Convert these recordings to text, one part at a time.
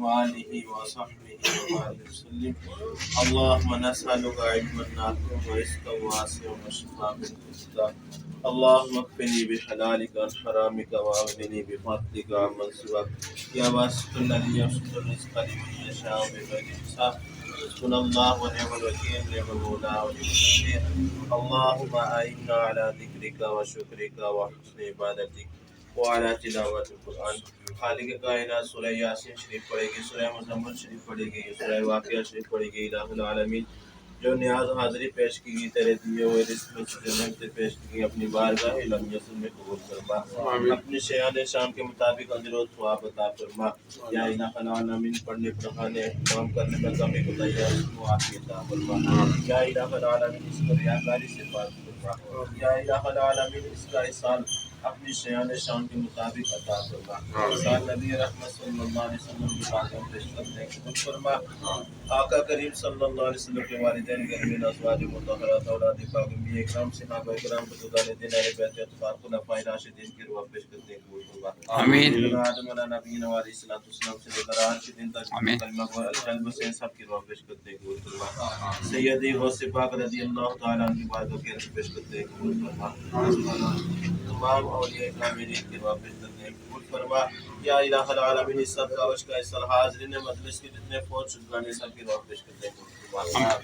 वालिहि व सहबिहि व बारिक वसल्लिम। अल्लाहुम्मा नसअलुका इल्मन नाफ़िअन व रिज़्क़न वासिअन व शिफ़ाअन मिन कुल्लि दाअ। अल्लाहुम्मा अक़्फ़िनी बिहलालिका अन हरामिका व अग़्निनी बिफ़ज़लिका अम्मन सिवाक। या वासितुल लज़ी यबसुतुर रिज़्क़ लिमन यशाअु बिग़ैरि हिसाब। हस्बुनल्लाहु व निअमल वकील, निअमल मौला व निअमन नसीर। अल्लाहुम्मा अइन्ना अला ज़िक्रिका व शुक्रिका व हुस्नि इबादतिक व अला तिलावतिल कुरआन। खालिक़ कायनात सूरह यासीन शरीफ पढ़ेगी, सूरह मुज़म्मिल शरीफ पढ़ेगी, सूरह वाक़िया शरीफ पढ़ेगी। इलाहुल आलमीन जो न्याज हाज़िरी पेश की गई तेरे दिए हुए रिज़्क़ में से नेमतें पेश की गई अपनी बारगाह लम यसर में कबूल फरमा। अपने शान शान के मुताबिक अजर व सवाब अता फरमा। या इलाहुल आलमीन पढ़ने पढ़ाने काम करने में कमी कोताही आफियत अता फरमा। या इलाहुल आलमीन इसको रियाकारी से पाक फरमा। या इलाहुल आलमीन इसका इस साल अपनी शान शान के मुताबिक अता फरमा। साल नबी रहमत सल्लल्लाहु अलैहि वसल्लम की बातों पेश करने की कबूल फरमा। आका करीम सल्लल्लाहु अलैहि वसल्लम के वालिदैन गर्मीन अज़वाज मुतहहरात औलाद पाक अंबिया इकराम सहाबा इकराम बुज़ुर्गान अहले बैत अतहार खुलफाए राशिदीन की रुह पेश करने की कबूल फरमा। आमीन। आदम अला नबीना व अलैहिस्सलातु वस्सलाम से लेकर आज के दिन तक कलमा को अल से सब की रुह पेश करने की कबूल फरमा। सय्यदी गौस पाक रज़ियल्लाहु तआला अन्हु की बारगाह की अर्ज़ पेश करने की कबूल फरमा। तमाम औलिया इकराम मेरी की रुह पेश करने की कबूल फरमा। या इलाहुल आलमीन इस सब कावश का इस हाज़रीन मजलिस के जितने फौज शुक्राने सब की रुह पेश करने की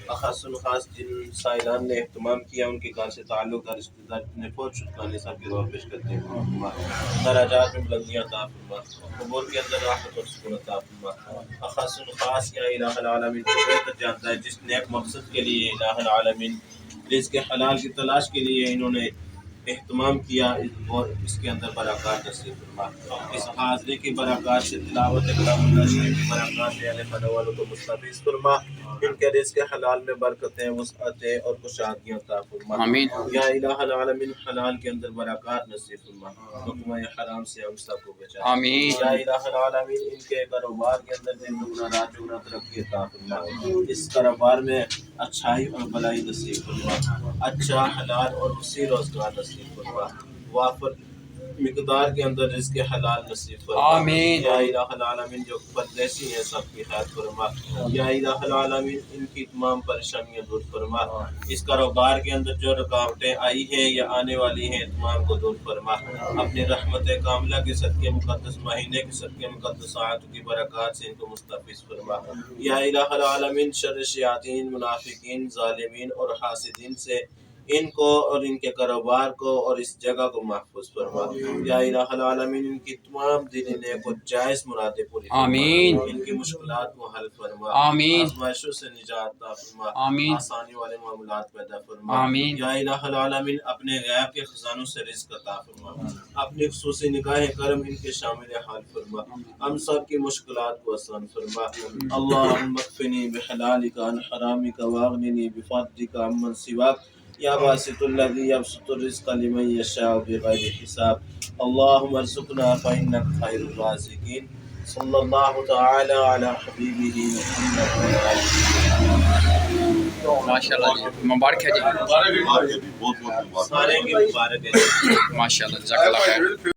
खासुल खास जिन साइलान ने इहतमाम किया उनके घर से ताल्लुक़ रिश्तेदार ने फौज शुक्राने सब की रुह पेश करते हैं। दराजात में बुलंदियां अता फरमा। कबूर के अंदर राहत और सुकून अता फरमा। खासुल खास या इलाहुल आलमीन को बेहतर जानता है जिस नेक मकसद के लिए इलाहुल आलमीन रिज़्क़ हलाल की तलाश के लिए इन्होंने एहतमाम किया और इसके अंदर बरक़ात नसीब फरमा। इस हाज़िरी की बरक़ात से तिलावत कलामुल्लाह शरीफ की बरक़ात से अहले फ़ज़ल वालों को मुस्तफ़ीज़ फरमा। इनके रिज़्क़ हलाल में बरकतें वुसअतें और कुशादियाँ अता फरमा। आमीन। या इलाहुल आलमीन हलाल के अंदर बरक़ात नसीब फरमा। हुक्म हराम से हम सबको बचा। आमीन। या इलाहुल आलमीन इनके कारोबार के अंदर दिन दुगना रात चौगुना तरक्की अता फरमा। इस कारोबार में अच्छाई और भलाई नसीब फरमा। अच्छा हलाल और उसी रोज़गार नसीब फरमा। वाफर मिक़दार के अंदर रिज़्क़ हलाल नसीब फरमा। आमीन। या इलाहुल आलमीन जो परदेसी हैं सबकी खैर फरमा। या इलाहुल आलमीन इनकी तमाम परेशानियां दूर फरमा। इस कारोबार के अंदर जो रुकावटें आई हैं या आने वाली हैं तमाम को दूर फरमा। अपनी रहमत कामिला के सदक़े मुक़द्दस महीने के सदक़े मुक़द्दस आयत की बरक़ात से इनको मुस्तफ़ीज़ फरमा। या इलाहुल आलमीन शर्र शयातीन मुनाफ़िकीन ज़ालिमीन और हासिदीन से इनको और इनके कारोबार को और इस जगह को महफूज फरमा। या इलाहुल आलमीन इनकी तमाम दीनी नेक और जायज़ मुरादें पूरी फरमा। आमीन। इनकी मुश्किलात को हल फरमा। आमीन। आज़माइशों से निजात अता फरमा। आमीन। आसानी वाले मामलात पैदा फरमा। आमीन। या इलाहुल आलमीन अपने गैब के खजानों से रिज़्क़ अता फरमा। अपनी खुसूसी निगाह करम इनके शामिल हाल फरमा। हम सब की मुश्किलात को आसान फरमा। अल्लाहुम्मा अक़्फ़िनी बिहलालिका अन हरामिका व अग़्निनी बिफ़ज़लिका अम्मन सिवाक। या वासितुल लज़ी यबसुतुर रिज़्क़ लिमन यशाअु बिग़ैरि हिसाब। अल्लाहुम्मा अर्ज़ुक़ना फ़इन्नका खैरुर राज़िक़ीन। सल्लल्लाहु तआला अला हबीबिही मुहम्मद व आलिहि। माशाल्लाह जी, मुबारक है जी। बहुत बहुत मुबारक। सारे की मुबारक है। माशाल्लाह, जज़ाकल्लाह खैर।